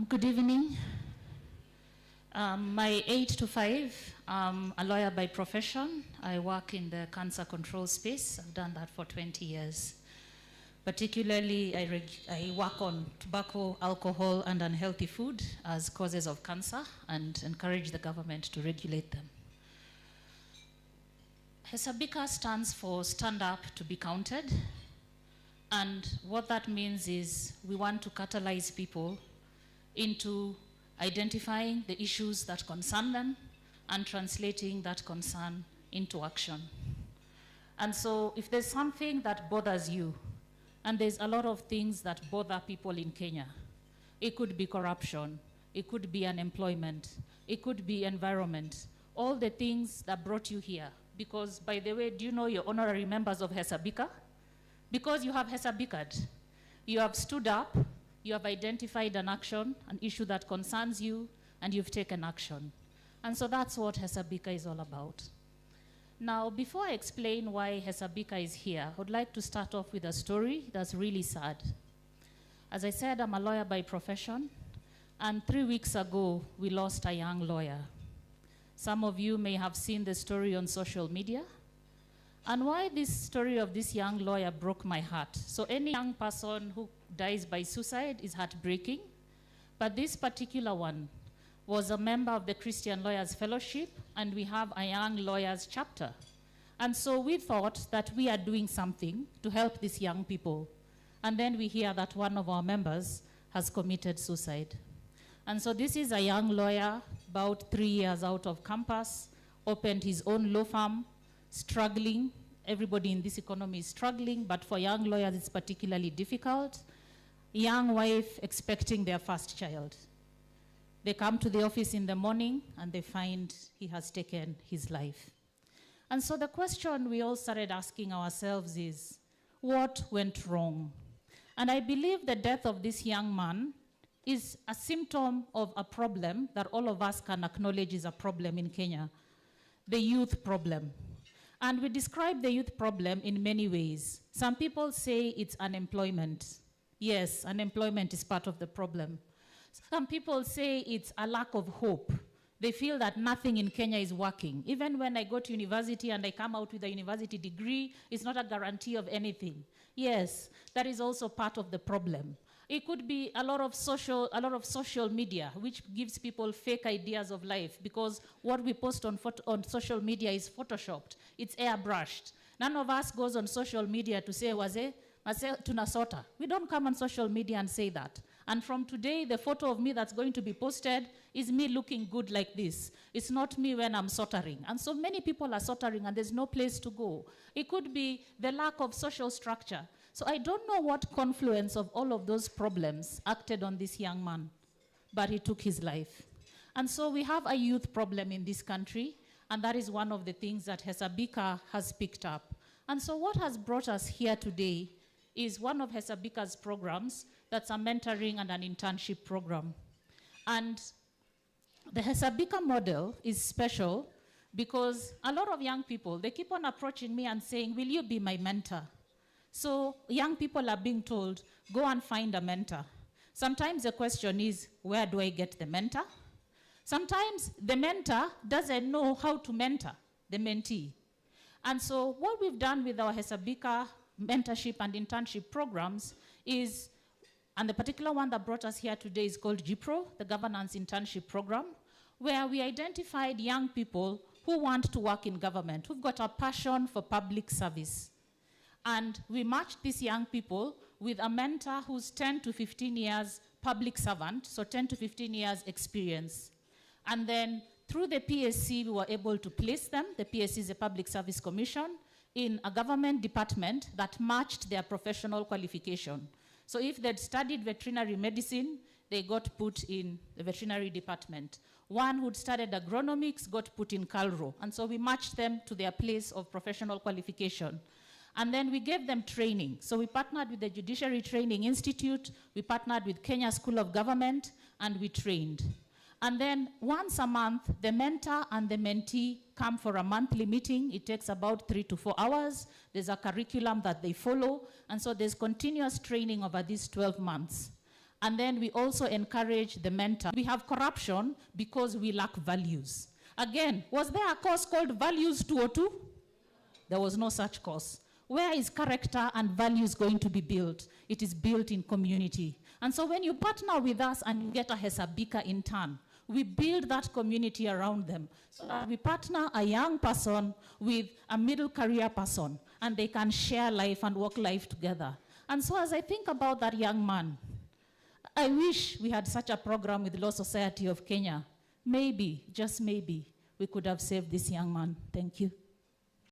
Good evening. My 8 to 5, I'm a lawyer by profession. I work in the cancer control space. I've done that for 20 years. Particularly, I work on tobacco, alcohol, and unhealthy food as causes of cancer and encourage the government to regulate them. Hesabika stands for Stand Up to Be Counted. And what that means is we want to catalyze people into identifying the issues that concern them and translating that concern into action. And so if there's something that bothers you, and there's a lot of things that bother people in Kenya, it could be corruption, it could be unemployment, it could be environment, all the things that brought you here. Because, by the way, do you know you're honorary members of Hesabika? Because you have Hesabika'd. You have stood up, you have identified an action, an issue that concerns you, and you've taken action. And so that's what Hesabika is all about. Now, before I explain why Hesabika is here, I would like to start off with a story that's really sad. As I said, I'm a lawyer by profession, and 3 weeks ago, we lost a young lawyer. Some of you may have seen the story on social media. And why this story of this young lawyer broke my heart. So any young person who dies by suicide is heartbreaking. But this particular one was a member of the Christian Lawyers Fellowship, and we have a young lawyers chapter. And so we thought that we are doing something to help these young people. And then we hear that one of our members has committed suicide. And so this is a young lawyer, about 3 years out of campus, opened his own law firm, struggling. Everybody in this economy is struggling, but for young lawyers, it's particularly difficult. Young wife expecting their first child. They come to the office in the morning and they find he has taken his life. And so the question we all started asking ourselves is, what went wrong? And I believe the death of this young man is a symptom of a problem that all of us can acknowledge is a problem in Kenya, the youth problem. And we describe the youth problem in many ways. Some people say it's unemployment. Yes, unemployment is part of the problem. Some people say it's a lack of hope. They feel that nothing in Kenya is working. Even when I go to university and I come out with a university degree, it's not a guarantee of anything. Yes, that is also part of the problem. It could be a lot of social media, which gives people fake ideas of life, because what we post on social media is photoshopped. It's airbrushed. None of us goes on social media to say, waze, tunasota. We don't come on social media and say that. And from today, the photo of me that's going to be posted is me looking good like this. It's not me when I'm soldering. And so many people are soldering and there's no place to go. It could be the lack of social structure. So I don't know what confluence of all of those problems acted on this young man, but he took his life. And so we have a youth problem in this country, and that is one of the things that Hesabika has picked up. And so what has brought us here today is one of Hesabika's programs that's a mentoring and an internship program. And the Hesabika model is special because a lot of young people, they keep on approaching me and saying, will you be my mentor? So young people are being told, go and find a mentor. Sometimes the question is, where do I get the mentor? Sometimes the mentor doesn't know how to mentor the mentee. And so what we've done with our Hesabika mentorship and internship programs is, and the particular one that brought us here today is called GPRO, the Governance Internship Program, where we identified young people who want to work in government, who've got a passion for public service. And we matched these young people with a mentor who's 10 to 15 years public servant, so 10 to 15 years experience. And then through the PSC, we were able to place them. The PSC is a Public Service Commission in a government department that matched their professional qualification. So if they'd studied veterinary medicine, they got put in the veterinary department. One who'd studied agronomics got put in Calro. And so we matched them to their place of professional qualification. And then we gave them training. So we partnered with the Judiciary Training Institute, we partnered with Kenya School of Government, and we trained. And then once a month, the mentor and the mentee come for a monthly meeting. It takes about 3 to 4 hours. There's a curriculum that they follow. And so there's continuous training over these 12 months. And then we also encourage the mentor. We have corruption because we lack values. Again, was there a course called Values 202? There was no such course. Where is character and values going to be built? It is built in community. And so when you partner with us and you get a Hesabika in turn, we build that community around them. So that we partner a young person with a middle career person, and they can share life and work life together. And so as I think about that young man, I wish we had such a program with the Law Society of Kenya. Maybe, just maybe, we could have saved this young man. Thank you.